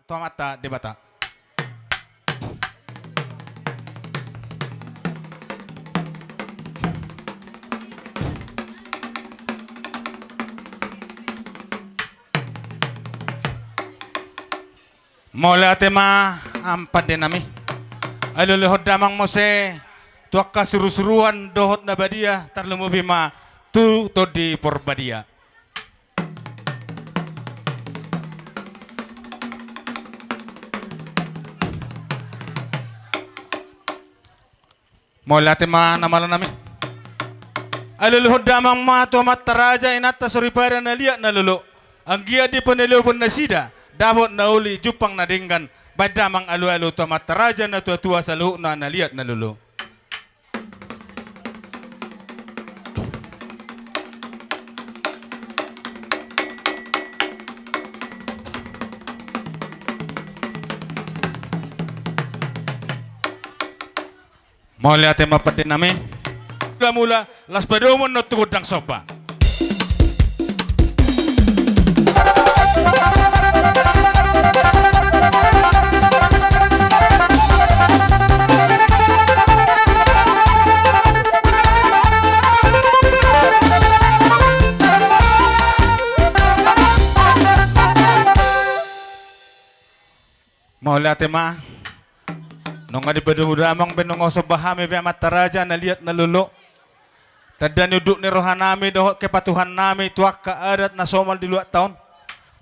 Tuamata Debata. Mula tema ampat din nami. Aluluhod damang mo se tuak ka surusuruan dohot na badia tarlumubi ma tu to di porbadia. Mula tema namala nami. Aluluhod damang ma tuamat taraja inata suripara na liya na lulu. Ang giya di panilupon na sida. Davot na uli jupang nadinggan badamang alu-alu tuamat taraja na tua-tua sa luho na naliat na lulu. Mula ate mapatin nami. Mula las padomon no tukod ng sopa. Mula tema nung adi padumudamang benongoso bahami be mataraja na liat na lulo tadan yuduk ni rohanami dohot kepatuhan nami tuak kaadat na somal di luat taon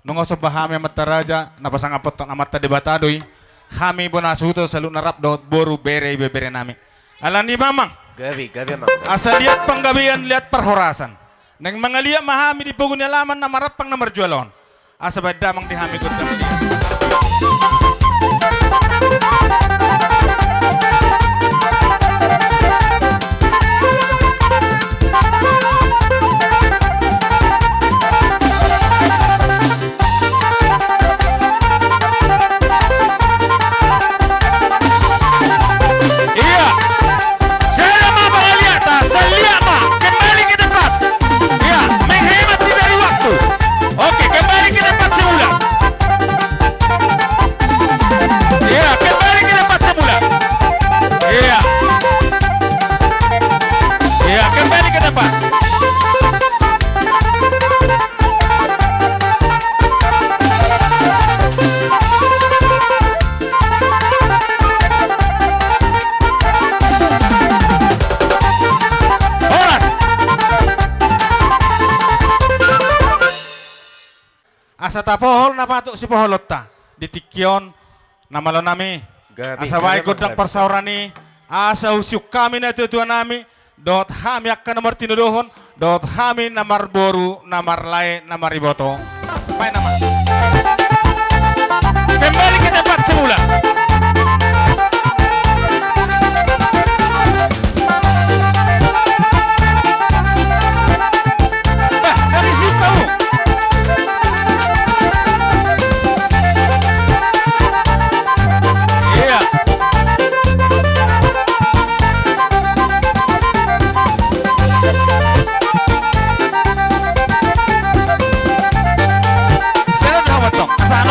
nongoso bahami mataraja napasang apot na mata debatadoy hami bonasuto sa lunarap dohot boru bere bebere nami alam ni mamang Gabi mang. asa liat panggabian liat perhorasan nang mga liat mahami di pugun alaman na marapang na marjualon asa badamang dihami kut kami asa tapohol na patok si poholot ta ditikyon na malo nami Gabi, asa gabi, waay gud ng gabi. parsaurani asa usyuk kami na tutuan nami dot hami akka nomor tinudohon dot hami na marboru na marlay na mariboto pay naman kembali ke tempat semula. Dari situ kamu Sana.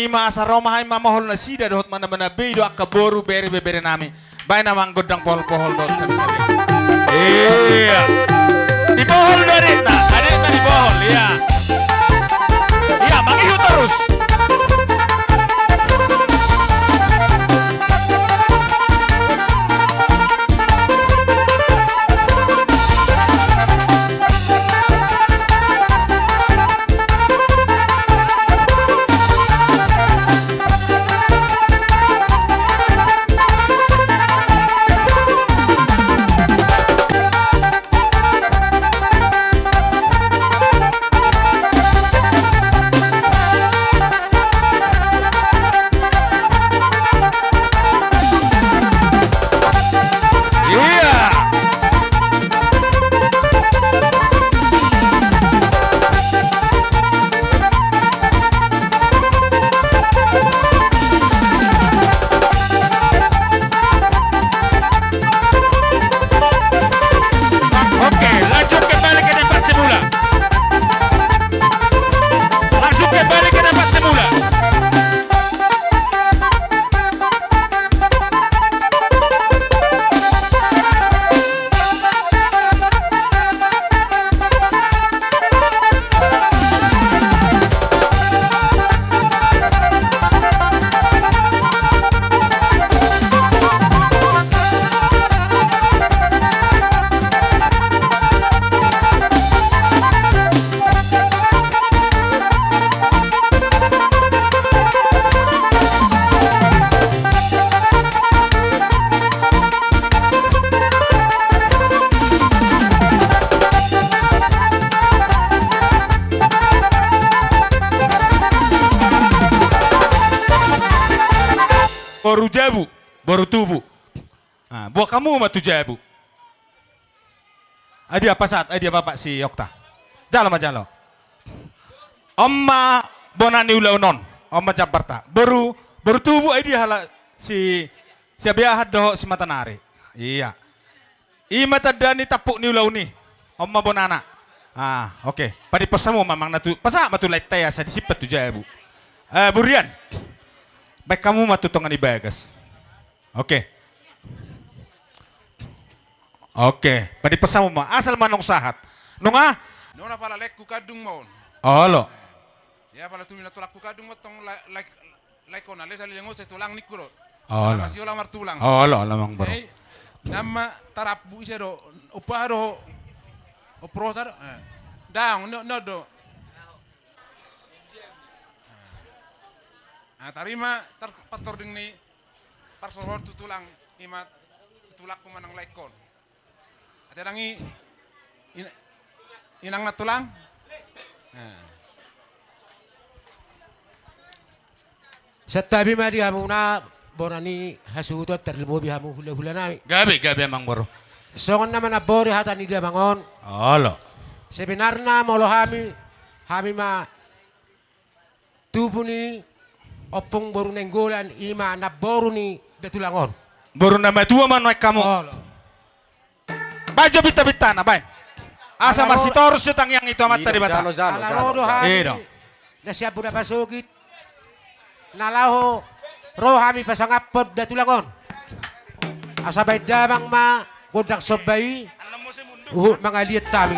ima asa Roma hai mamahol na sida dohot mana beido akka boru bere nami. Bay na manggodang pohol dot sabi-sabi. Iya. Di pohol dari na, ada na di pohol, iya. Iya, mangihu terus. Boru jabu, boru tubuh. Nah, buat kamu mah tu jabu. Adi apa saat? Adi apa pak si Okta? Jalo. Omma bonani ulaunon, omma Jabarta. Boru tubuh adi hala si biahat doh si matanari. Iya. Ima tadani tapuk ni ulau ni. Omma bonana. Ah, oke. Padi pesamu mamang natu. Pasa matu letai asa disipat tu jabu. Burian. Baik kamu matutongan ibagas. Oke. Padi pesamu mah asal manong sahat. Nunga? Nona pala lek ku kadung maun. Olo. Ya pala tulina tulak ku kadung motong like ona lesa lengo se tulang nikuro. Olo. Masih olah mar tulang. Olo lamang bro. Nama tarap bu ise do uparo oprosar. Daang no do. Tarima pastor ding ni parsoror tutulang imat tutulak ko manang laikon. Aterangi inang natulang. Sa tabi madi hamu na borani hasutot terlemobi hamu hula-hula nami. Gabi amang bro. Songon naman na bori hata ni dia bangon. Olo. Sebenarnya molo hami ma tubuh ni opong boru nenggolan ima na boru ni betulangon. Boru na matua man kamu. Olo. Bajo bita na bay. Asa masih torus yung yang itu amat tadi bata. Alarodo hami. Nasiap na pasugit. Nalaho rohami pasangapod betulangon. Asabay damang ma godak sobay. Mga liat tami.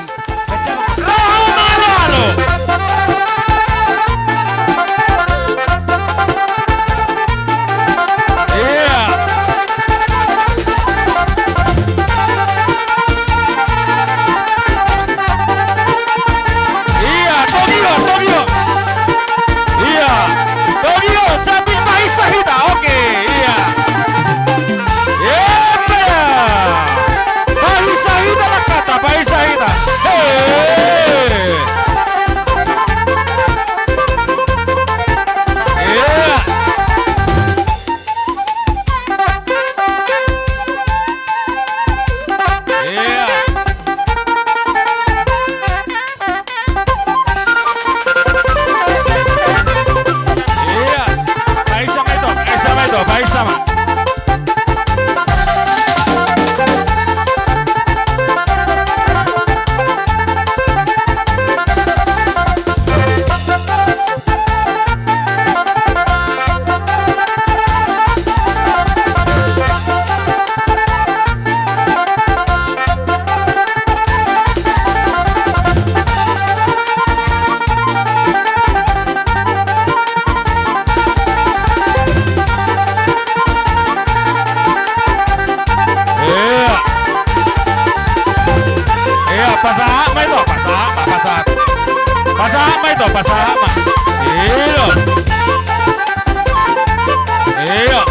meto pasama. Iyo. Iyo.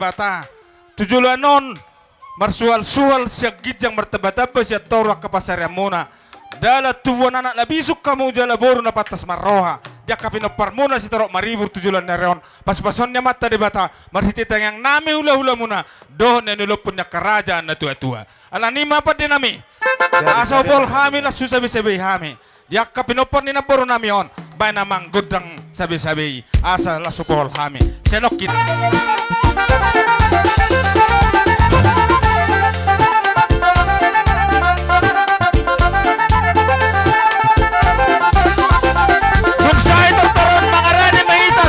Bata tujulanon marsual-sual siya gijang martaba-taba siya torwa kapasarya muna dala tuwan anak labisuk kamu jala boru na patas marroha dia kapinopar muna si tarok maribur tujulan na reon pas-pason niya mata di bata marhititang yang nami hula-hula muna doon na nilupun niya kerajaan na tua-tua ala ni mapa din nami asa bol hami na susabi-sabi hami dia kapinopar ni na boru nami on bay namang gudang sabi-sabi asa lasupol hami senokin.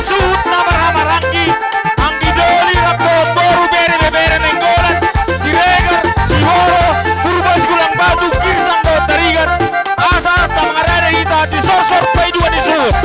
Suhut na marhamarangki ang idoli rapo boru bere bebere nenggolan si Regar, si Horo, Purbas Gulang Batu, Kirsang Daud Tarigan asa ta mangarana hita di sorsor pay dua di suhut.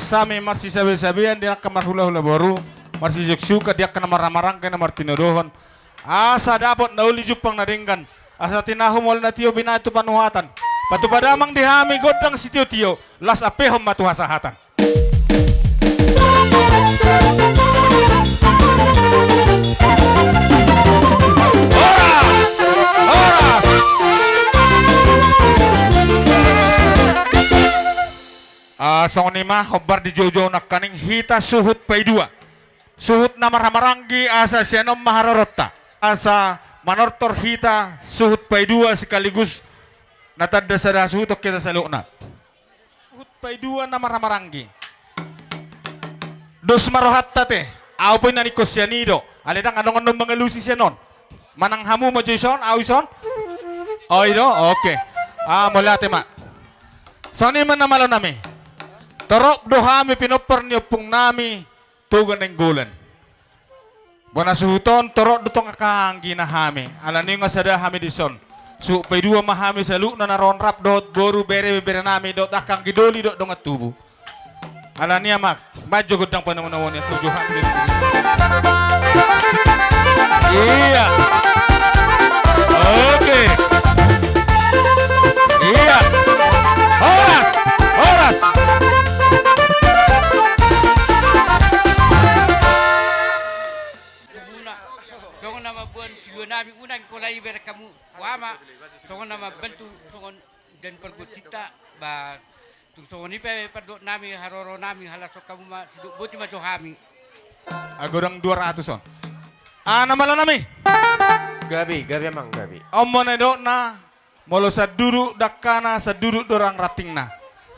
sami marsi sabi-sabian dia kamar hula-hula baru marsi juksuka dia kena marang-marang kena martinodohon asa dapat nauli jupang naringgan asa tinahum wal natio binatu panuhatan patu padamang dihami godang si tio-tio las apehom matu hasahatan. Song nima hobar di jojo nak kaning hita suhut paidua suhut na maramarangi asa sianom maharorota asa manortor hita suhut paidua sekaligus natanda sada suhut kita salukna suhut paidua na maramarangi dos marohat tate au pun nani kosyanido aledang anong mengelusi sianon manang hamu mo Jason awison oido oke mula tema so ni man namalo nami torok dohami pinopor niyo pung nami tugan ng gulan. Buwan suhuton torok dutong akahanggi na hami. Alam niyo nga sada hami dison. So pay dua mahami sa na naron rap dot boru bere nami dot akang gidoli dot dong at tubo. Alam niya madyo gud ng panahon niya so duhan din. Iya. Okay. Iya. Oras. Songon nama buan silua nami unang kolai ber kamu wama songon nama bentu songon dan pergucita ba tu songon ni pe padok nami haroro nami halasok kamu ma siduk boti ma johami agorang 200 on nama lo nami Gabi emang gabi. Omone do na molo sa duduk dakana sa duduk dorang ratingna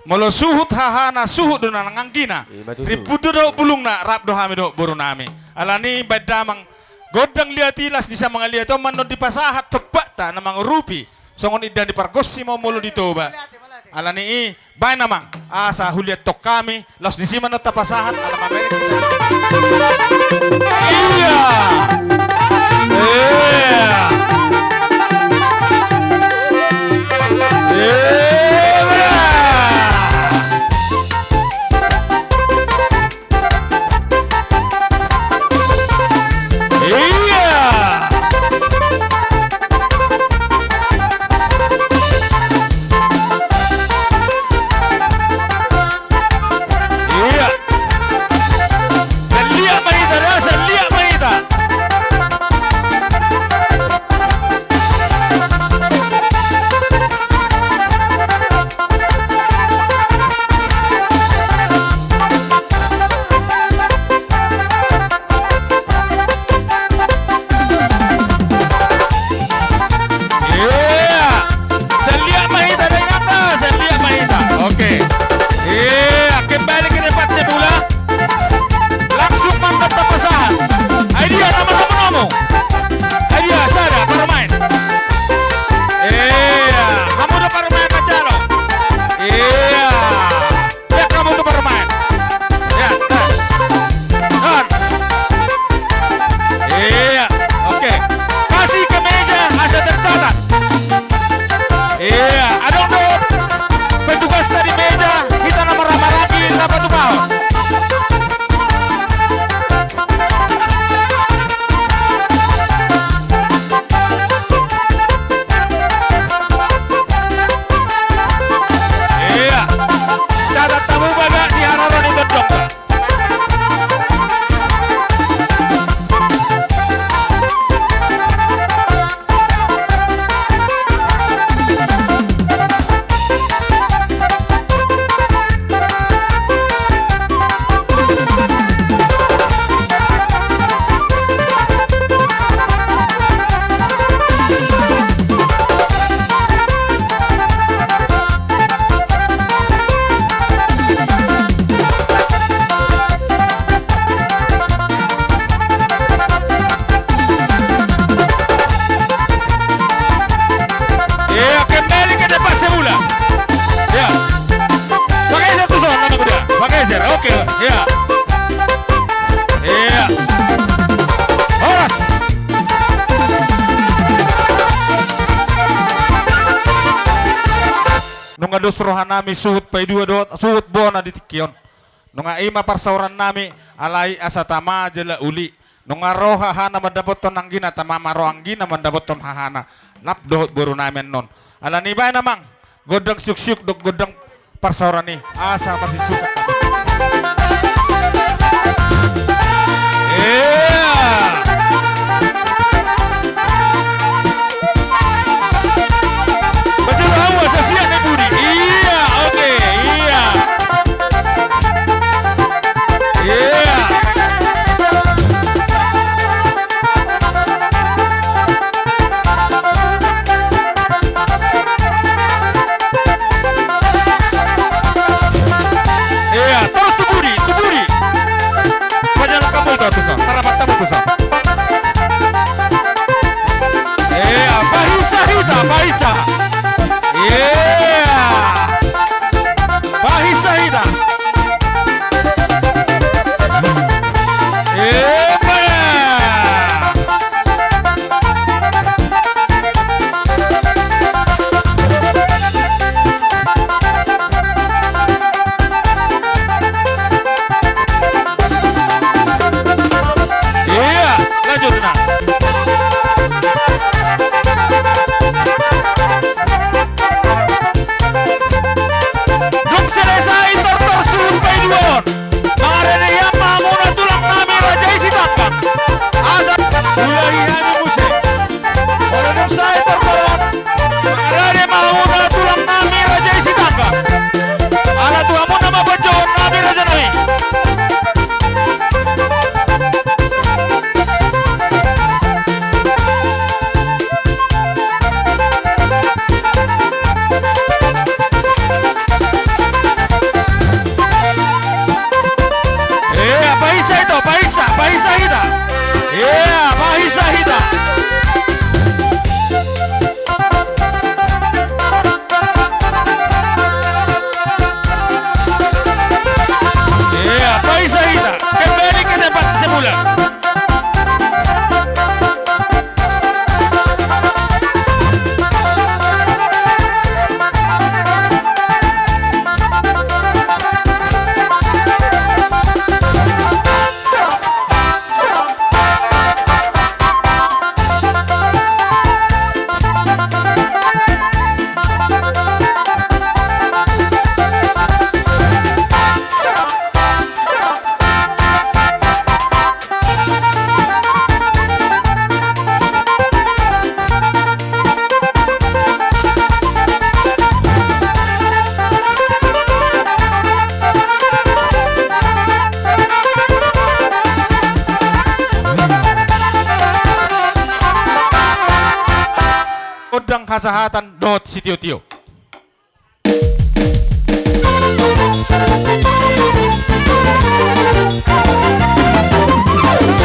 molo suhut hahana suhut do na nanganggina ripudo do bulung na rap do hami do buru nami alani badamang godang liatilas di sa mga liato manod di pasahat tepat ta na mga rupi songon idan di pargosi mo mulo dito ba alani bay namang asa huliat tok kami los di sima no tapasahat alam Amerika iya Nung dos rohan nami suhut pay dua dot suhut bona di tikion Nunga ima parsauran nami alai asatama jela uli. Nunga roh hahana mendapot ton anggina tamama roh anggina mendapot ton hahana. Lap dohot buru namen non. Ala ni ba namang godang syuk-syuk dok godang parsauran ni asa masih suka. Baca tahu asasian nih Budi. Iya, oke, iya. Iya. Iya, terus tuh Budi, tuh Budi. Baca kamu itu tuh, harapan kamu tuh. Iya, bahisa hita, bahisa. Iya, bahisa hita. Iya, lanjut nah. Duk selesai tortor sumpah duon. Marene yang mamuna tulang nami raja isi takkan. Asap ulahi hami musik. Ora duk sai tortoron. Marene mamuna tulang nami raja isi takkan. Ala tuamu nama bacaan nami raja nami. Bahisa itu, bahisa hita. Iya, bahisa hita. Iya, bahisa hita. Kembali ke tempat semula. Udang kasahatan dot si Tio-Tio.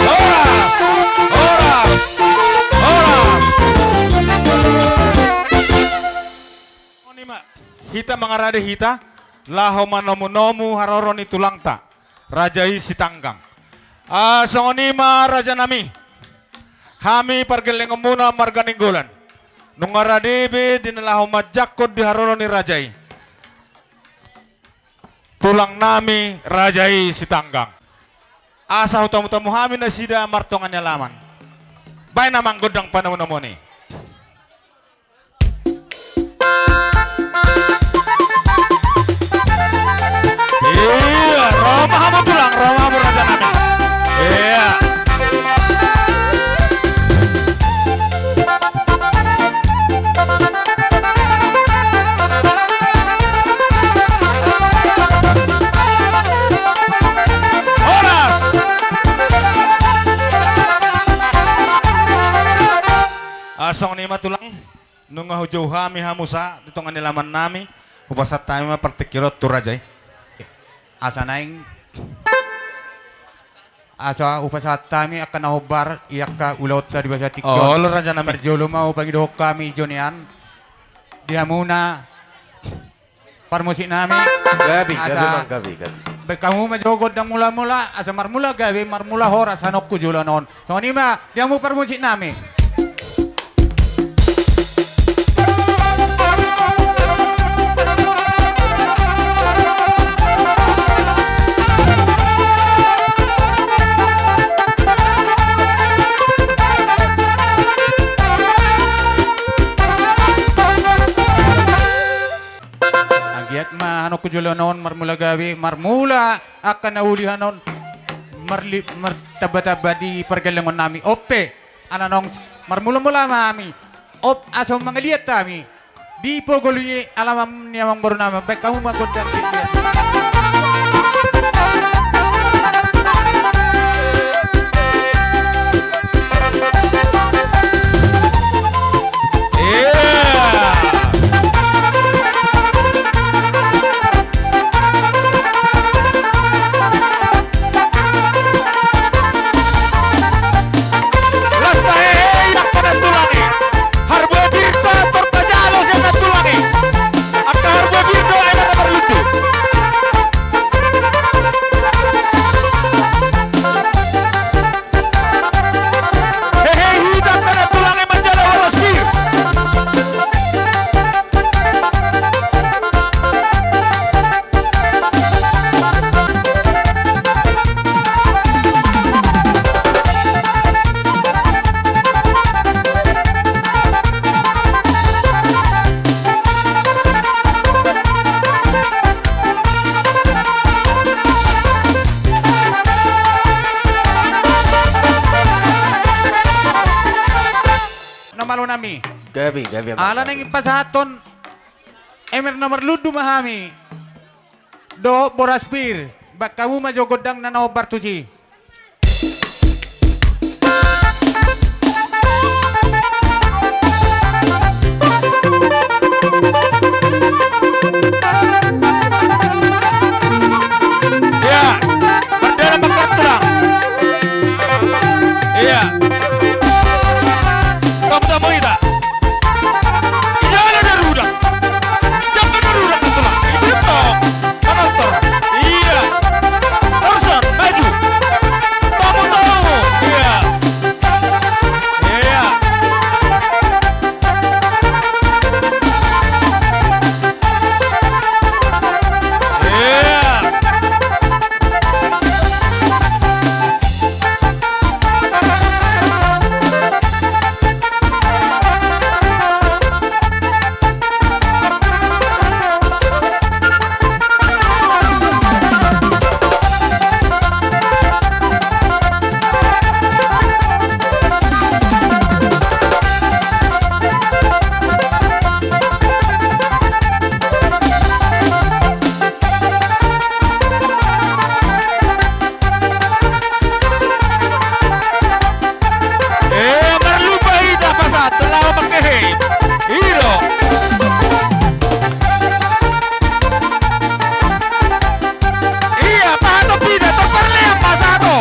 Oras, oras, oras. Onima, hita mengarade hita, laho manomu-nomu haroroni tulangta, rajai si tanggang. Songonima raja nami, hami pargeleng muna marganinggolan. Nungaradebe dinalahu majakod di haroroni rajai. Tulang nami rajai si tanggang. Asa utamu-tamu hami na sida martongannya laman. Bay namang godang panamu-namuni. Iya, Roma hamu tulang, Roma hamu raja nami. Iya. Asong ni matulang nung hujaw hami hamusa ditongan nilaman nami upasat tayo mapartikirot turajay. Asa naing asa upasat kami akan nahubar iyak ka ulaut na di ba sa tikyon. Oh, lo raja nami. Berjolo mau pangidok kami jonian. Dia muna parmusik nami. Gabi, Asa- gabi bang, gabi. Kamu majogod ng mula-mula asa marmula gabi marmula horas hanok ko jula noon. So ni ma dia mo parmusik nami. hanok kujula noon marmula gawi marmula akan naulihan noon martaba-taba di pergalangan nami ope ananong marmula-mula mami op aso mga liat kami di po guluyi alamam niya mang baru nama baik kamu magundang malo nami. Gabi Ala nang ipasaton. Emer nomor ludu mahami. Do boraspir. Bak kamu majogodang na naobartusi. Iya, berdala makan tulang. Iya. Kamu tak mau kita? Jangan ada rudak. Jangan ada rudak tulang. Itu toh. Kantor. Iya. Orson, maju. Kamu tahu. Iya. Iya. Iya. Merlupa ida pasat telah pakai hero. Iya, pahato pida terperlihat pasato.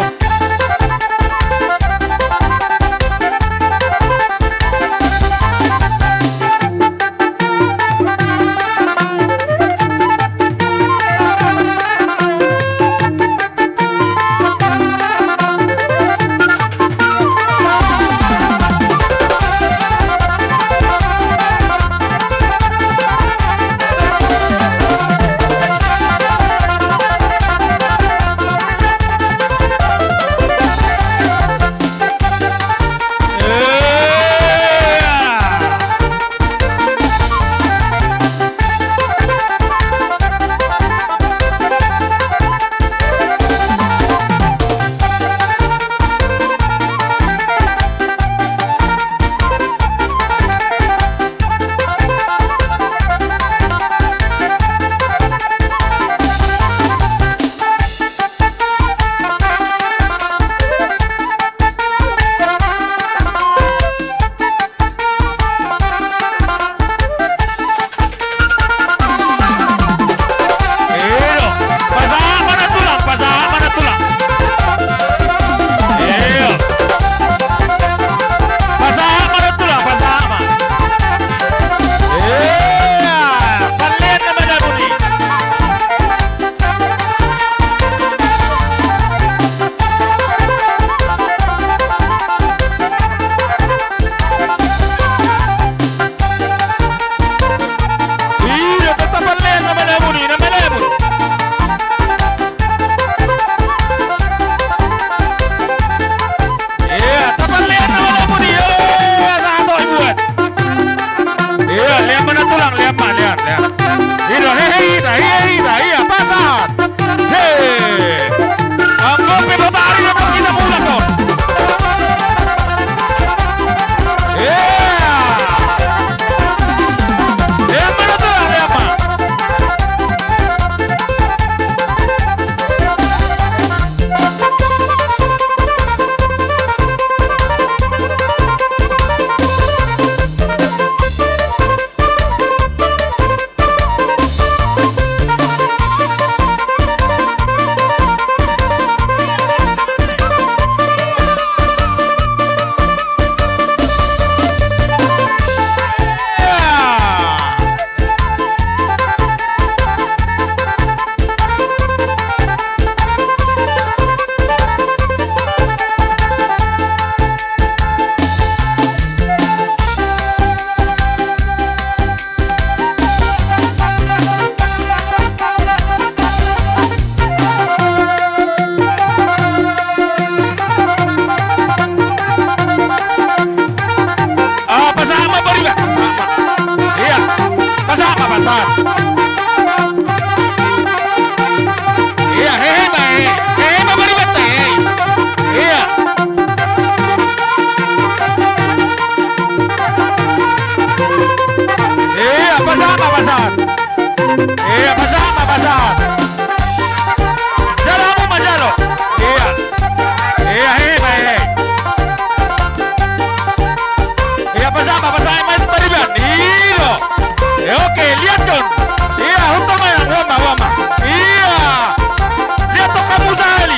Lihat mana tulang, lihat. Lihat. Hei, Hei! Ang kopi matahari na kita mula doon. Yeah! Yang mana tuh? Yang apa? Pasama ba rin ba? Iya. Pasama, pasama. Iya, hehe ba eh. Hehe ba rin ba tayo? Iya. Iya, pasama, pasama. Iya, pasama, pasama. Jalo mo majalo. Iya. Iya, hehe ba hehe. Iya, pasama main pariban. Iyo. Oke, lihat dong. Iya, hukum main wama wama. Iya. Lihat tuh kamu sekali.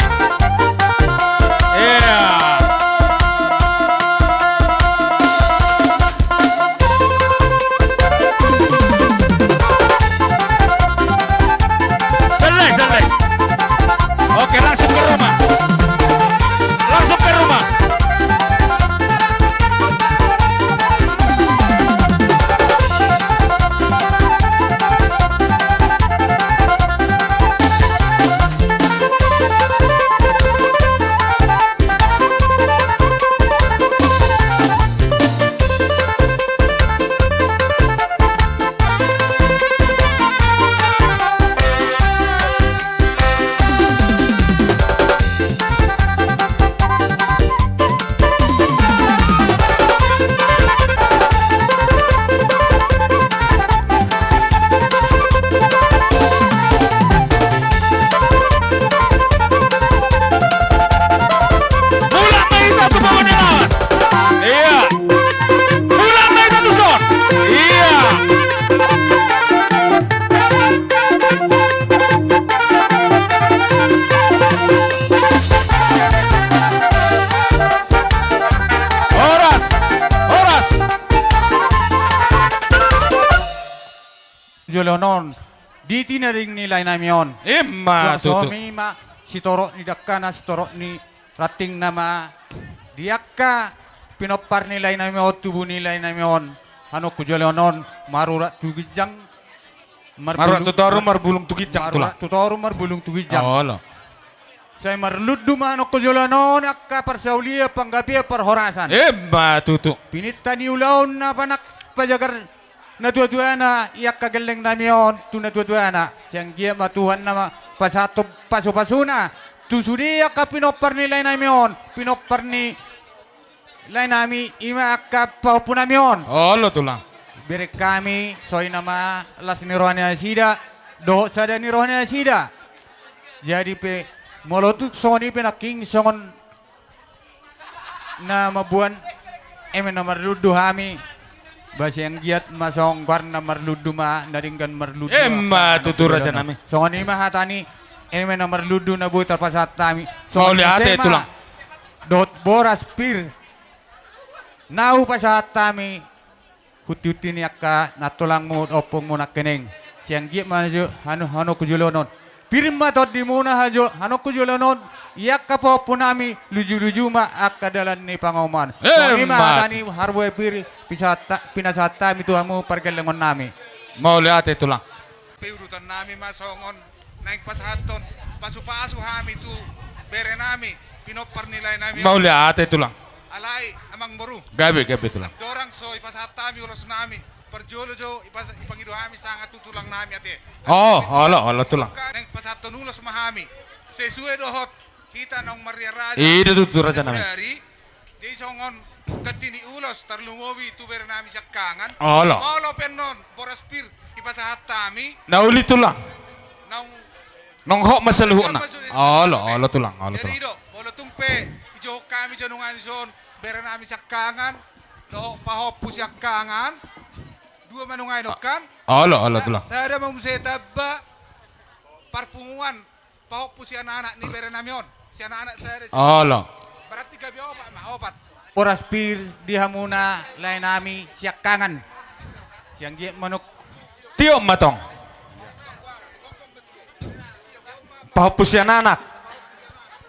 Iya. Selesai, selesai. Oke, langsung ke rumah. Langsung ke rumah. Bulan Mei satu bawa lawan. Iya. Bulan Mei satu son. Iya. Horas, horas. Jolonon, di tinaring nilay namin yon. Emma So, tutu. mi ma, si Toro ni Dakana, si Toro ni Rating nama, diakka, pinopar nilay namin yon, tubo nilay namin yon. Ano ko Jolonon, marurat tugijang, Marwat tutoro marbulung tukijang marurat tulang. tutoro marbulung tugijang. Oh, lo. Saya marluddu manok ko Jolonon, akka parsaulia panggabi parhorasan. Emma tutu. Pinita ni ulaon na panak pajagar na dua-dua na iyak kagaling namin yon, tu na dua-dua na. Siyang giya matuhan na pasato paso-paso na. Tu sudi ka pinopar ni lain namin yon, pinopar ni lain namin ima ka paupo namin yon. Oh, lo tulang. Birek kami soy nama las ni rohani asida, doh sada ni rohani asida. Jadi pe molotuk soni pe na king songon na mabuan emen na marludu hami. Basi yang giat masong karna marludu ma naringgan marludu. Emma tutu raja nami. Songon ima hatani emen na marludu na buta pasat tami. Oh, lihat isema, tulang. Dot boras pir. Nau pasat tami. Huti-huti ni akka natulang mo opong mo nakening. Siyang giat manajo hano kujulonon. Pirma tot di muna hajo hano kujulonon. Iyak ka po punami luju-luju ma akadalan ni pangoman. Kami Mat. tani harwe pir pinasata mi tuamu pergelengon nami. Mau lihat tulang. Piurutan nami masongon naik pasahaton pasu-pasu hami tu bere nami pinopar nilay nami Mau lihat tulang. alai amang boru Gabi tulang. dorang soy pasahata mi ulos nami Parjolo jo ipangido hami sangat tutulang nami ate. Oh, ala tulang. Neng pasato nulos mahami. Sesuai dohot hita nong Maria Raja. Ida tutur raja nami. Dari di songon katini ulos tarlumowi tu ber nami sakkangan. Ala. Molo pennon boras pir ipasahat tami Nauli tulang. nong Nong ho masaluho na. Ala tulang. Jadi do molo tumpe ijo kami janungan son ber nami sakkangan. Do pahopus sakkangan. Dua manungay kan? Ala tulang. Saya mau tabba parpunguan pahopus si anak-anak ni ber nami on. Si anak-anak saya di sini. Ala. Berarti gabi opat. Boras pir diha muna lain nami siak kangan. Siang giat manuk Tio matong. Pahapus yan anak.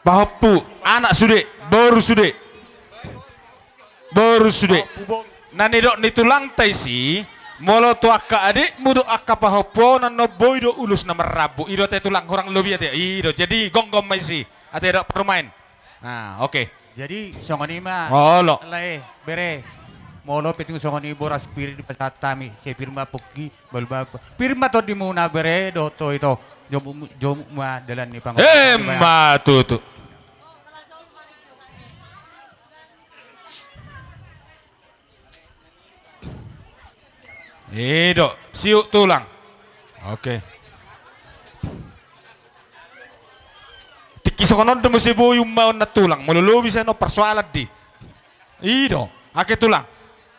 Pahapu anak sude, baru sude. Nanidok nitulang tay si molo tu akka adik mudo akka pahapo nan no boy do ulus na merabu. Ido tay tulang kurang lebih ate. Ido jadi gonggom mai si. Ate dok permain. Nah, oke. jadi songoni ma Olo. lai bere molo pitung songoni boras pir di pasat tami se firma puki balba firma to di muna bere do to itu jom ma dalan ni pang Matutu. Ido, siuk tulang. Oke. Tiki sokonon demo si boy umaon na tulang. Mululubi sa no persoalan di. Ido, ake tulang.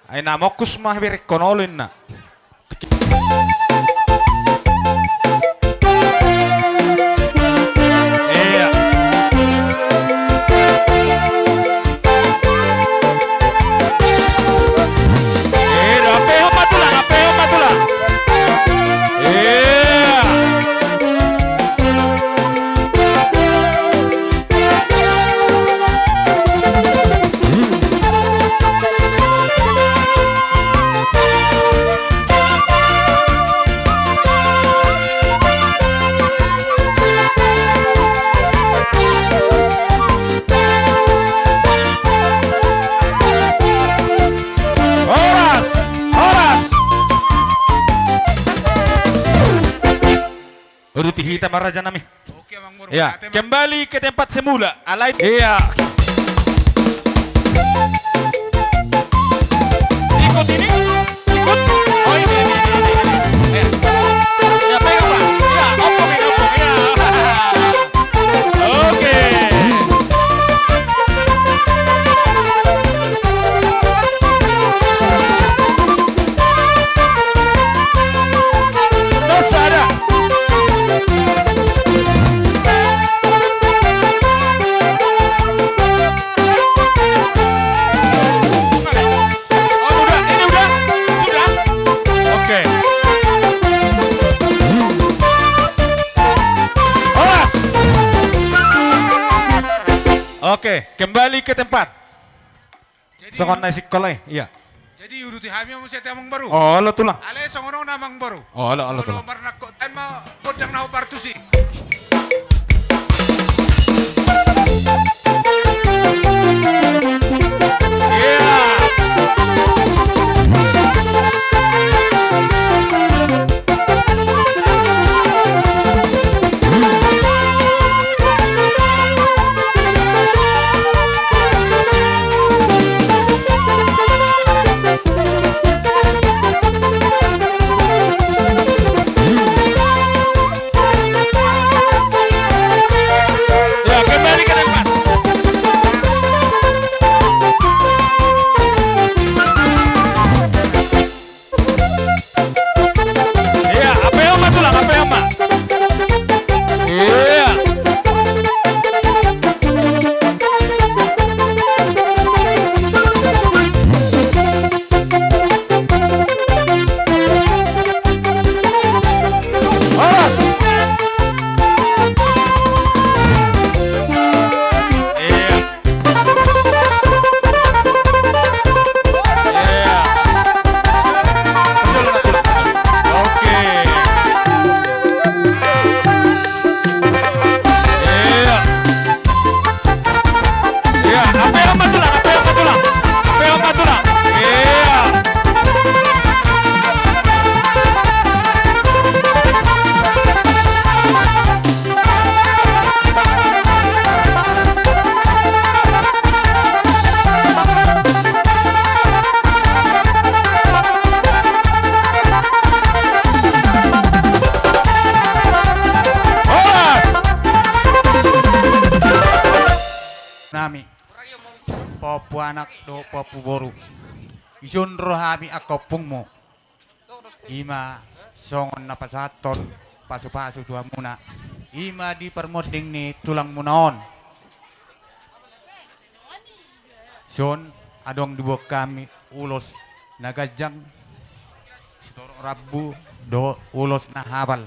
Ay na mokus mah berek konolin na. Iya. Ido, apeo matulang. Iya. Udah tihita maraja nami. Oke, Mang Moro. Ya, Ate, Mang. kembali ke tempat semula. Alay. Iya. Ikut ini. Ikut. Oh ini. Ya. Ya pegang Pak. Ya, opong. Ya. Oke. Dosa ada. Oh udah, ini udah. Sudah. Oke. Awas. Oke, kembali ke tempat. Jadi, Sokon nasi kolai. Iya. jadi uruti hami mo sete amang baru. Oh, lo tulang. Ale songono namang baru. Oh, lo Molo tulang. marnak ko tema kodang na partusi. Iya. Ya, kembali ke tempat. anak do papu boru. Isun rohami akopung mo. Ima songon na pasaton pasu-pasu tuha muna. Ima di permoding ni tulang munaon. Son adong dua kami ulos nagajang Sitoro Rabu do ulos na habal.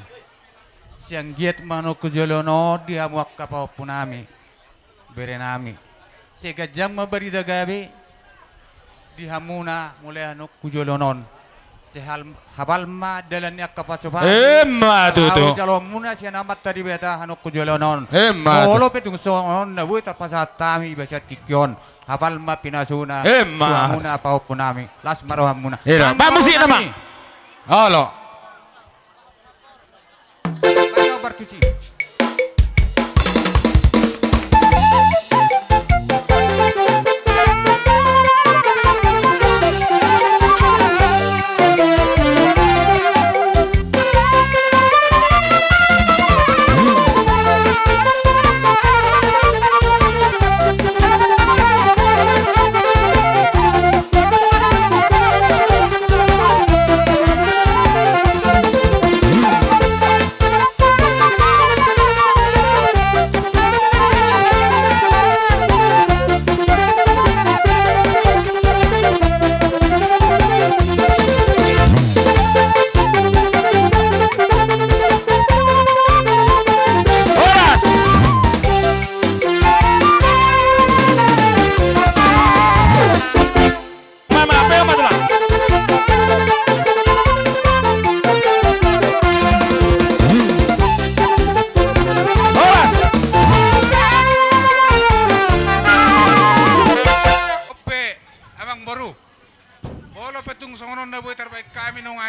Siang giat mano kujolono dia muak kapau punami berenami. Si gajang mabarida gabi di hamuna mulai anu kujolonon. Si habal ma dalan yak kapacoba. Ma tutu. Jalo muna si namat tadi beta anu kujolonon. Ma. Olo petung songon na buita pasatami basa tikyon. Habal ma pinasuna. Ma. Hamuna pau punami. Las maroham muna. Ira, ba musik nama. Halo. Mana bertuci?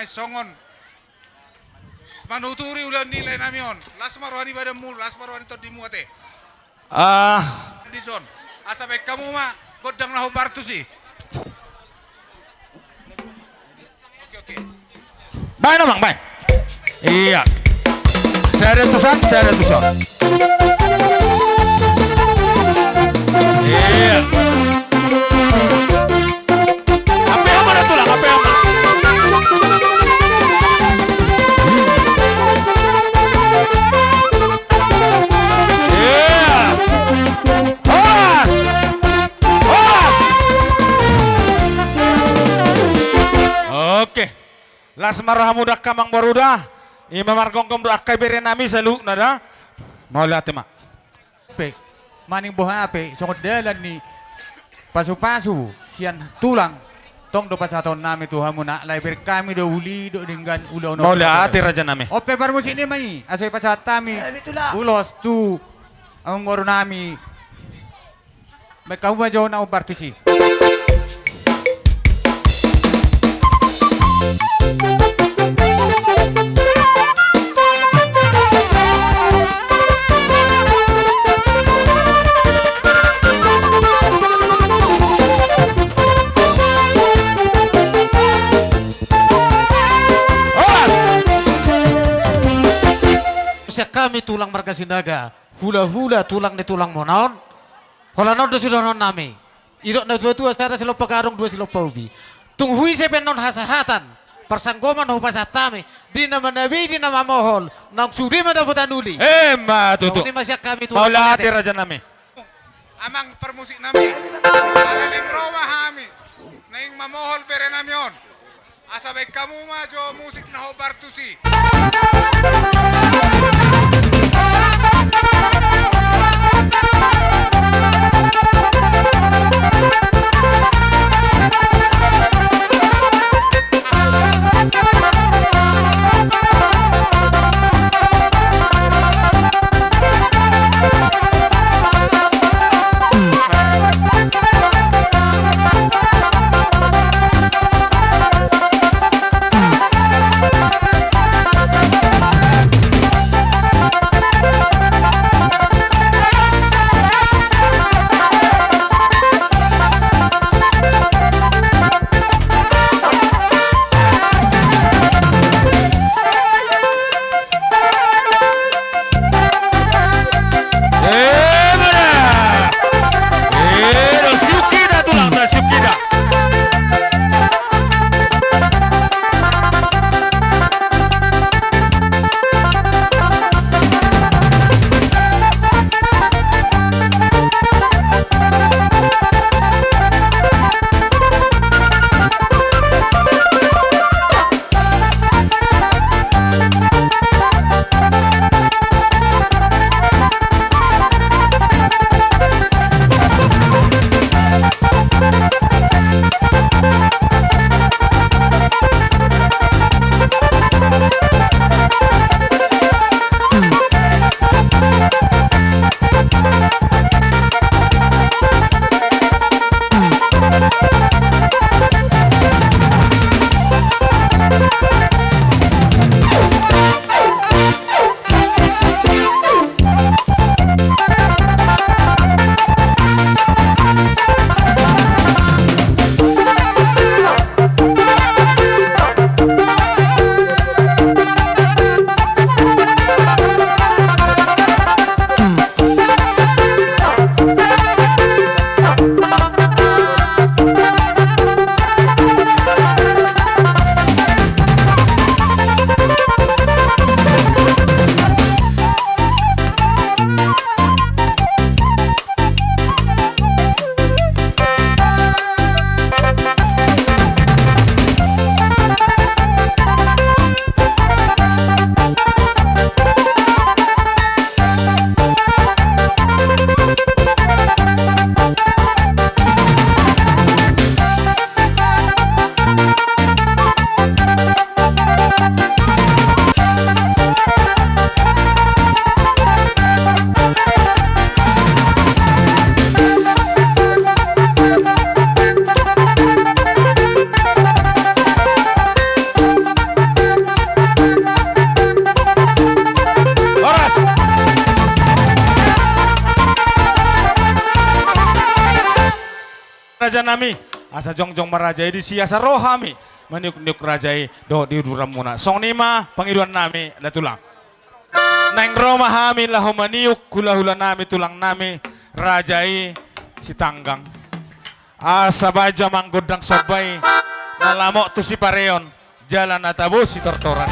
Songon manuturi ulah nilai namion las marwani badamu las marwani to dimuate dison asa baik kamu mah godang nahu bartu sih oke Main namang, main. Iya. Saya ada tusan. Iya. Apa yang mana tulang? Apa yang mana? Oke, las marah muda kamang baruda, ima margongkom do akai berenami salu nada, mau lihat mak. Pe, maning boha ape, songod dalan ni pasu-pasu, sian tulang, tong do pasaton nami tuha muna, laibir kami do uli do dengan ulo no. Mau lihat raja nami. Ope bar musik ni mai, asai pasatami, ulos tu, ang moro nami, may kauma jo na ubartusi. Kami tulang marga Sindaga, hula-hula tulang ni tulang monaon, hola non do silonon nami, irok na dua-dua secara silo pagarong dua silo paubi, tunghui sepenon hasahatan, persanggoman hupasatami, di nama nabi di nama mohol, nang suri madaputan uli. Ma tutu. Ini masih kami Mau tulang. lihat raja nami. amang permusik nami alaning Roma hami naing mamohol bere namion asa baik kamu mah jo musik nahu bartu sih raja nami. Asa jongjong marajai di siasa rohami. Maniuk-niuk rajai do di duram muna. Song nima pangiduan nami ada tulang. Nang Roma hami lahu maniuk hula-hula nami tulang nami rajai si tanggang. Asa baja manggodang sabay nalamok tu si pareon jalan atabo si tortoran.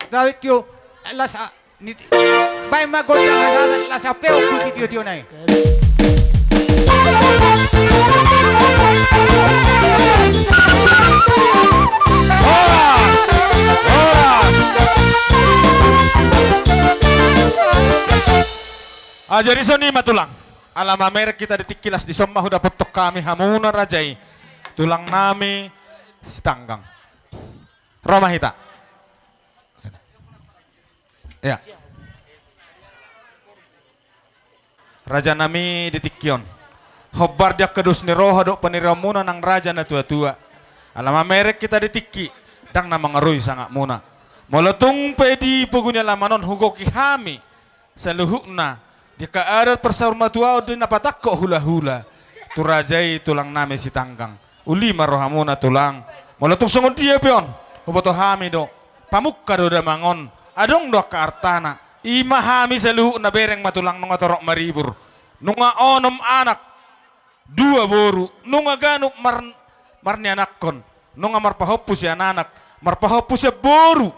Dawit kyo lasa niti bay magodang hasaran lasa peo kusi dio nai. Jadi soni matulang. Alam merek kita ditikilas di somma huda potok kami hamuna rajai. Tulang nami setanggang. Roma hita. Ya. Raja nami ditikyon. Hobar dia kedus ni roho dok peniramuna nang raja na tua-tua. Alam merek kita ditiki dang na mangarui sangat muna. Molotung pedi pugunya lamanon hugoki hami saluhukna di kaadat persaurma tua di napatakko hula-hula. Tu rajai tulang nami si tanggang. Uli marohamuna tulang. Molotung sungun dia pion. Huboto hami do. Pamukka do da mangon. Adong do ka artana. Ima hami saluhuk na bereng matulang nunga torok maribur. Nunga onom anak. dua boru nunga ganuk marni anakkon nunga marpahopus ya anak marpahopus ya boru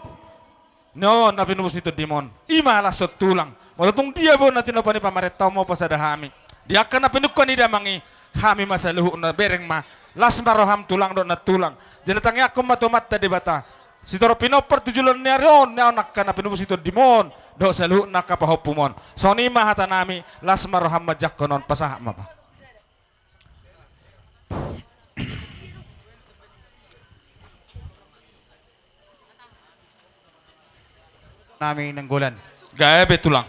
no na pinubus nito dimon ima lasot tulang malutung dia bo natin na pani pamaretaw mo pasada hami dia akan na pinukon ida mangi hami masaluhu na bereng ma las maroham tulang do na tulang jenatang yakum matumat tadi bata si toro pinoper tujulon niya ron na anak ka na pinubus nito dimon do saluhu na kapahopumon so ni mahata nami las maroham majak konon pasah mapa Nami nanggulan. gaebe tulang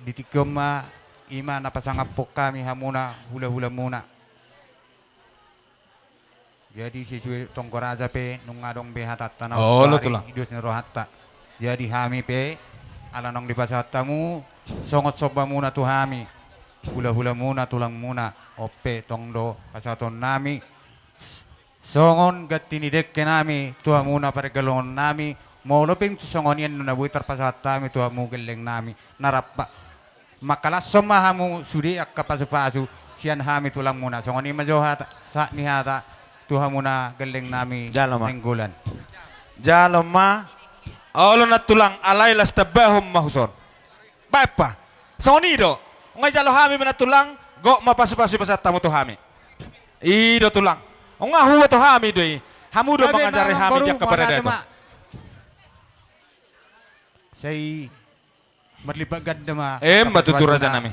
Ditikom ima napasangapok kami hamuna hula-hula muna. Jadi siswi tongkoraja pe nung ngadong behatat tanaw Oh, lo tulang. idus ni rohatta. Jadi hami pe alanong di pasatamu songot soba muna tu hami. Hula-hula muna tulang muna ope tongdo pasaton nami. Songon gatinidek ke nami tuha muna paregalon nami. Moloping songon yan na buhay tarpasata mi tuha mo geleng nami narapa makalas mahamu sudi ak kapasupasu siyan hami tulang muna songon ni majohata sa nihata tuha muna geleng nami Jalo, Ma. menggulan. jalo ma olo na tulang alay las tabahom mahuson bapa so nido ngay jalo hami na tulang go mapasupasi pasat tamu to hami ido tulang nga huwa to hami doy hamudo mangajari hami dia kepada dato Say marlipagad na ma matutura dyan nami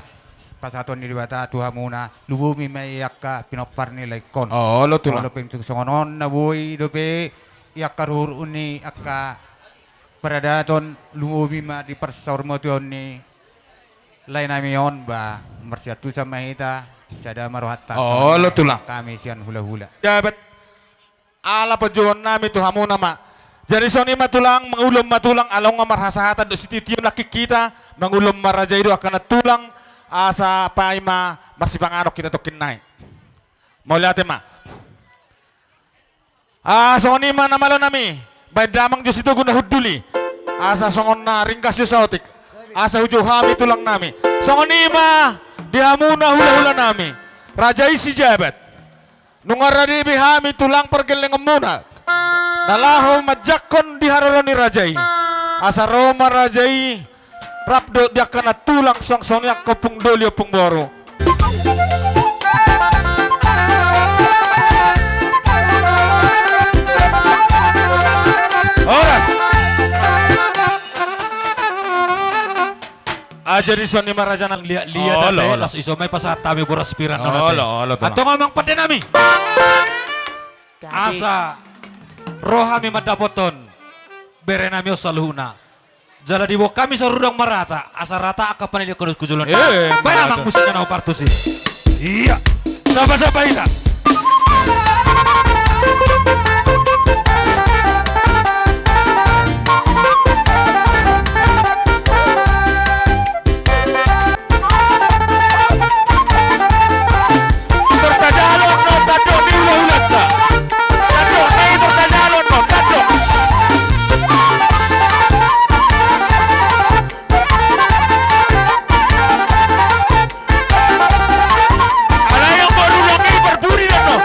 pasaton ni dibata tuha muna lubumi may yakka pinopar ni laikon. olo tulang Moloping songonon na buhay dope yakka ruruni akka paradaton lumumi ma di persor mo tuon ni lain nami yon ba marsiatu sa mahita sada marohatta. Oh, lo tulang. Kami siyan hula-hula. jabat ala pajuan nami to hamuna ma jadi soni matulang mangulom matulang along nga marhasahatan do sititiyo nakikita mangulom maraja ido akan tulang asa paima marsipang anok kita to kinay mau lihat ma soni ma namalo nami bay damang Diyos ito guna huduli asa songon na ringkas Diyos sa otik asa hujo hami tulang nami soni ma dihamuna hula-hula nami raja isi jabat nung aradibi hami tulang pergeleng muna nalaho majakon di hararon ni rajai asa Roma rajai rapdo dia kana tulang song songyak kopung dolio pung boro oras aja di soni marajanan Lihat Olo, olo. las iso may pasatami boras piran na olo tulang. Ato nga mang pati nami. Asa rohami madapoton bere nami osaluhuna. Jala diwo kami sa rudang marata asa rata aka panili kunus kujulan. Marata. Bana mang musiknya na partusi. Iya. Sapa-sapa ita. Tortajalon no tado ni ulat ta. Tado ni tortajalon no tado. Ala yang baru lagi berburi no.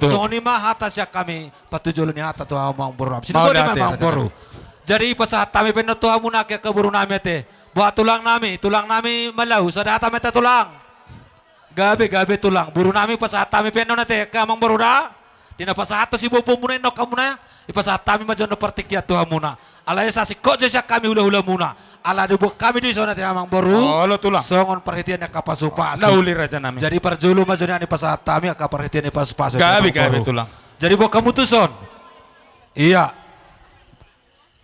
tu. So ni mah hata siya kami patujulun ni hata tu amang boru. Sino Mau ko di dati, mang Raja boru. Jadi pasat kami peno tu amuna ke keburu nami te. Buat tulang nami malau sa data meta tulang. Gabi tulang. Buru nami pasat kami peno nate ke amang boru da. Dina pasat si bopo muna no kamuna. Ipasat kami majono partikya tu amuna. Ala sa si ko siya kami hula-hula muna. Ala dubuk kami di sana te amang boru. Olo tulang. Songon perhatian na kapasupas. Nauli raja nami. Jadi parjulu majono ni pasat kami ka perhatian ni pas-pas. Gabi tulang. Jadi buat kamu tuh son. Iya.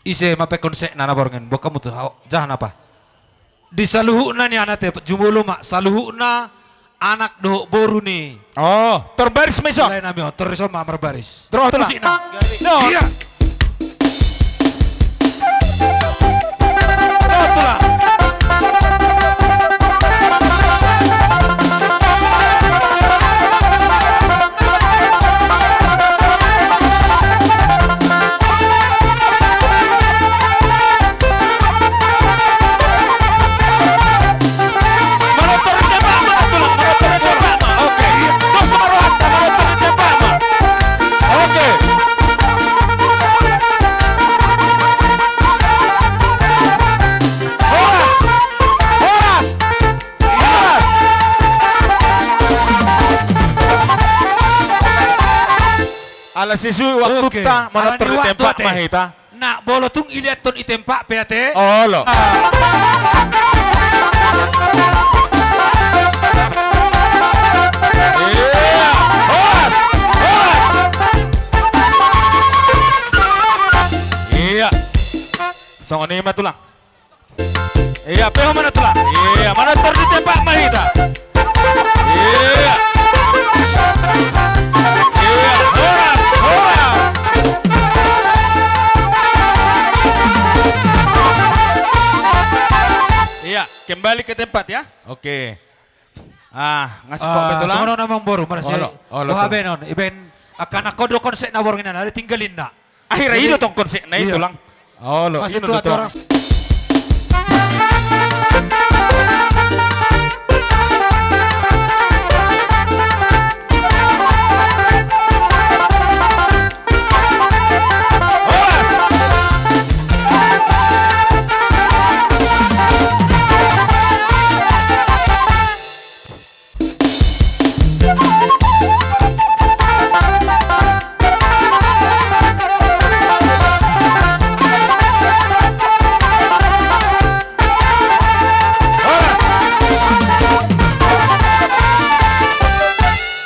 Ise mape konsek nana borongen. Buat kamu tuh jahan apa? Di saluhuna nih anak teh jumulu mak saluhuna anak doh boru nih. Oh, terbaris meso. Lain nami terus sama berbaris. Terus tulang. Musik na. No. Iya. Terus tulang. Alas sisui waktu Oke. ta mana Ala di waktu tempat ate. mahita. Nak bolo tung iliat ton itempak peate. Oh lo. Iya. Horas. Iya. Songon ini mah tulang. Iya, peho mana tulang? Iya, mana terditempak mahita. Iya. Iya, horas. Iya, kembali ke tempat ya. Oke. Ngasih kok betul lah. Sono namang boru marasi. Olo, olo, Doha tuh. benon iben akan akodo konsep na borongen na tinggalin na. Akhirnya Jadi- itu tong konsep na itu Iya. lang. Oh lo, Masih ini tua tuh orang.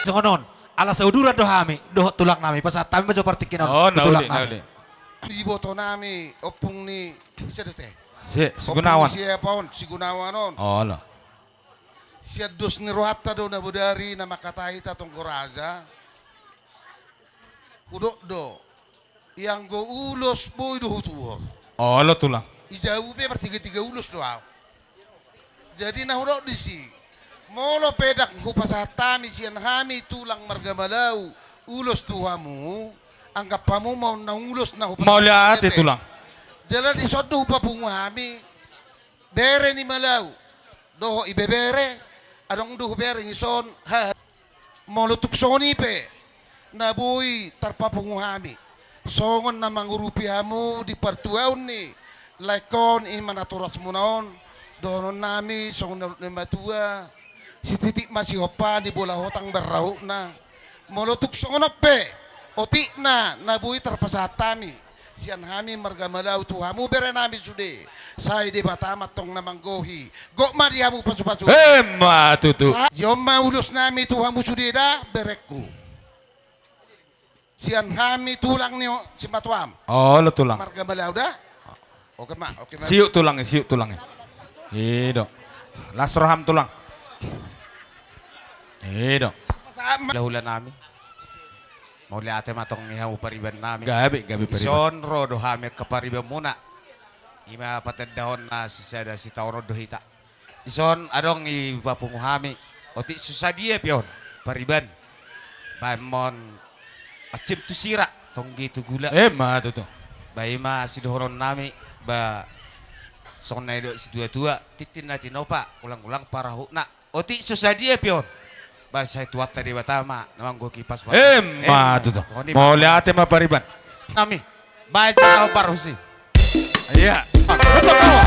Songonon, ala saudura dohami, doh tulang nami pasat kami baca partikinon. Oh, tulang nauli. Di boto nami opung ni isa dete. Si Gunawan. Siya paon si Gunawan on. Oh lo. Siya dos ni Rohata do na budari na makatahi tatong Koraza. Hudok do. Yang go ulos boy do hutuor. Oh lo tulang. Ijauh pe bertiga-tiga ulos do aw. Jadi na hudok di si. Molo pedak hupasatami siyan hami tulang margamalau. Ulos tuhamu. Anggap pamu mau na ulos na hupasatami. Mau lihat tulang. Jala di sodo hupapungwami. Bere ni malau. Doho ibebere. Adong duho bere ni son. Ha. Molutuk soni pe. Nabuy tarpapungwami. Songon na mangurupihamu di partuaw ni. Laikon imanaturas mo naon. Doon nami songon na matua. Si titik masih hopa di bola hotang berrahu na. Molutuk songon pe. Otik na nabuy tarpasatami. Sian hami margamalau tuhamu bere nami sude. Saya di batamat tong namanggohi. Gok mariamu pasu-pasu. Ma tutu. Jomma ulus nami tuhamu sude da berekku. Sian hami tulang ni simpatuam. Oh lo tulang. Margamalau da. Oke mak, oke mak. Siuk tulangnya. Iya dong. Lasroham tulang. Iya dong. Lahula namin. Mauli ate matong ihaw pariban namin. Gabi pariban. Ison rodo hami kapariban muna. Ima patadahon na si Tauro dohita. Ison adong ibapungu hami. Oti susadia pion pariban. Baimon acim tu sira tong gitu gula. Ma tutu. Baima si dohoron nami ba sonai do si dua-dua titin na tinopa ulang-ulang parahu na. Oti susadia pion. Bahasa itu watta di batama, namang gua kipas. Ma tuh. Mau lihat ma pariban. Nami, baca kau baru sih. Iya. Betul kau.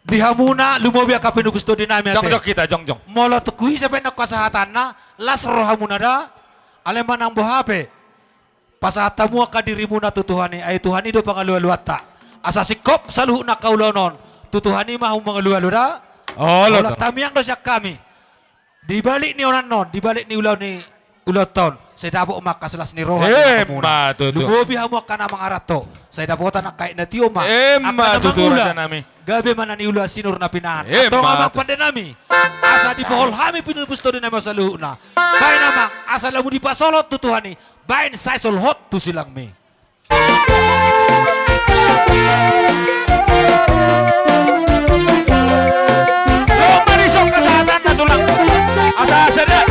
Dihamuna lumobi ka pinugusto din namin Jong ate. kita jong. Molo tukui sa penok kasahatan na las rohamuna da aleman ang buhape. Pasahatamu ka dirimu na tutuhani ay tuhani do pangalualuata. Asa sikop sa luhu na kaulonon. Tutuhani mahong mga lualuda. Oh, Wala tamiyang do siya kami. Di balik ni onan non, di balik ni ulaw ni ulaw taon. Saya dabo makaslas ni Rohan. Ma tuh. Lumobi hamo ka na mga rato. Saya dapotan na kay na tioma. Ma tuh raja nami. Gabi man ni ula sinur na pinahan. Eh, Ato nga ma- magpande nami. Asa di pohol hami pinupusto din naman sa luho na. Bayan naman, asa lamu di pasolot tutuhani. Bayan sa solhot tu silang mi. Lo marisok kesehatan na tulang. Asa-asa dia.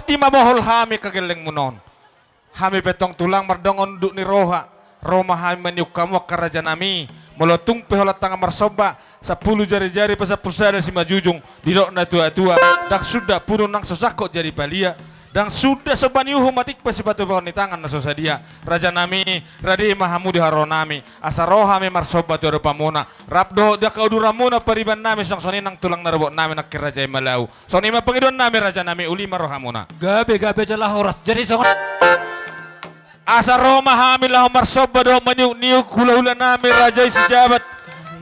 pasti mabohol hami kageleng munon. Hami petong tulang mardongon duk ni roha. Roma hami meniuk kamu kerajaan nami. Molotung peholat tangga marsoba. 10 jari-jari pasal pusada si majujung. Didok na tua-tua. Dak sudah puno nang sosakot jadi balia. Dan sudah sebaniuhu matik pasi batu bawon di tangan na sosadia. Raja nami, radi mahamudi haro nami. Asa roha mi marsoba tu pamuna. Rapdo da kaudura muna pariban nami sang soni nang tulang narabok nami nak raja malau. Soni ma pangidon nami raja nami uli maroha muna. Gabe jalah horas. Jadi songon Asa Roma hamil lah marsoba do maniuk-niuk hula-hula nami raja si jabat.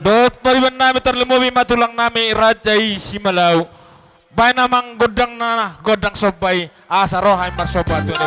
Do pariban nami terlemobi matulang nami raja si malau. Bay namang godang sobay asa roha marsoba tu do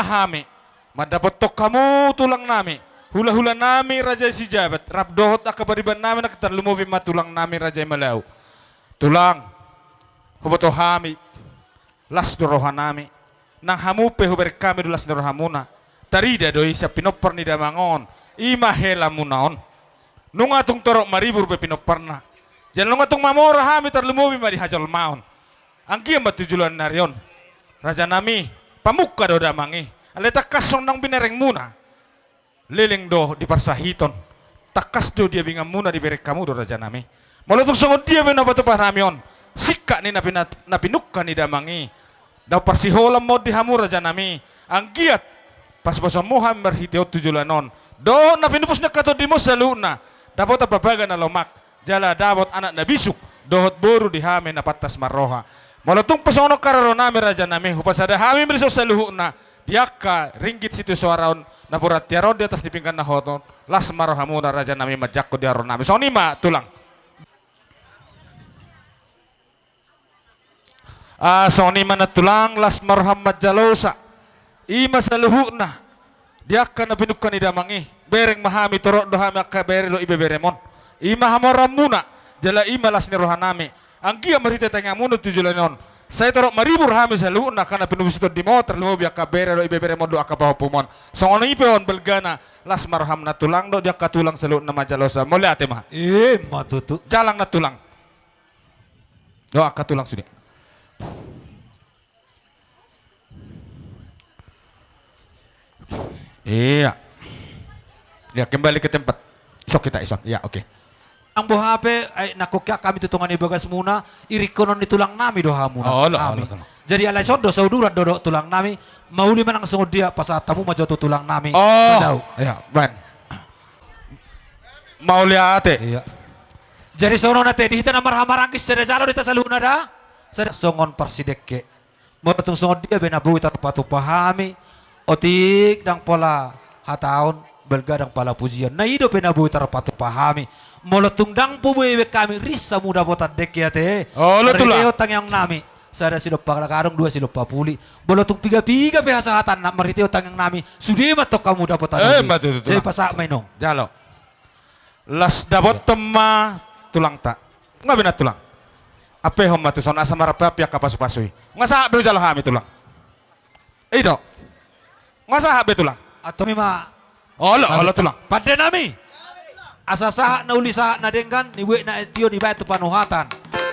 mahami. Madapotok kamu tulang nami. Hula-hula nami raja si jabat. Rap dohot akabariban nami nakatan lumubi matulang nami raja malau. Tulang. Huboto hami. Las doroha nami. Nang hamupe huber kami dulas doroha muna. Tarida doi sa pinopar ni damangon. Ima hela munaon. Nung atong torok maribur be pinopar na. Diyan nung atong mamora hami tar lumubi madi hajal maon. Ang kiyam matujulan na riyon. Raja nami. Pamukka do damangi. Aleta kasong nang binereng muna. Liling do di parsahiton. Takas do dia bingam muna di berek kamu do raja nami. Malutong sungod dia binabato pa namion. Sika ni napinukka ni damangi. Daw parsiholam mo di hamu raja nami. Ang giat paspaso muham merhitiot tujulanon. Do napinupos na kato di mo sa luna. Dapat apabaga na lomak. Jala dapat anak na bisuk. Dohot buru di hami na patas maroha. Malutong pasonok kararo nami raja nami. Hupasada hami meriso sa luhu na. Diaka ringgit situ suaraon na purat tiaron di atas dipinggan na hoton las marohamu na raja nami majak ko di aron nami. So nima tulang. So nima na tulang las marham majalosa. Ima sa luhu na. Diaka na pinukkan ni damangi. Bereng mahami turok dohami akka berelo ibeberemon. Ima hamoram muna. Jala ima las ni rohanami. Ang gia marita tanya munu tujulanon. Saya taruh maribur hami sa luna kana pinubisito di motor lumo biak kabere do ibebere mondo akabaho pumon. So ngono ipeon belgana las marham na tulang do dia katulang sa luna majalosa. Muli ate mah. Matutu. Jalang na tulang. Do akatulang sini. Iya. Ya kembali ke tempat. Isok kita isok. Ya oke. Ang buhape ay nakukya kami tutungan ibagas muna irikonon ni tulang nami doha muna. Oh, lo. Jadi alay sondo sauduran dodo tulang nami mauli man ang sungod dia pasatamu majoto tulang nami. Oh. Iya, ban. Mauli ate. Iya. Jadi sono na te dihita na marhamarangkis sa jalo dita sa luna da. Sa songon parsidekke. Mo tung sungod dia benabuhi tatupahami. Otik dang pola hataon belga dang pala pujian. Na ido penabuhi tatupahami. Molotung dang pubuiwe kami risa muda botat dekyate. Oh, lo tulang. Mariteo tangyang nami. Sada silop paglakarong 2 silop papuli. Bolotong piga-piga pihasahatan na mariteo tangyang nami. Sudi matok kamu dapat matutu tulang. Jadi pasak mainong. Jalo. Las dabot tema tulang tak. Nga binat tulang. Ape hom matuson asa marapapya kapasu-pasui. Nga sa be jalo hami tulang. Ido. Nga sa be tulang. Atau mima. Olo tulang. Pada nami. Asa saha na uli saha na denggan ni we na tiyo ni bayat panuhatan.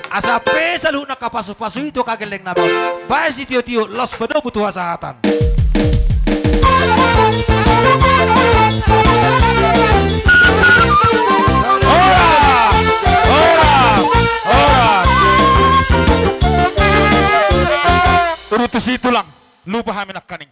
Asa pe salu na kapasu-pasu itu kageleng na ba. Bayas si tiyo-tiyo los pedo butuh sahatan. Urutusi tulang. Lupa hamin kaning.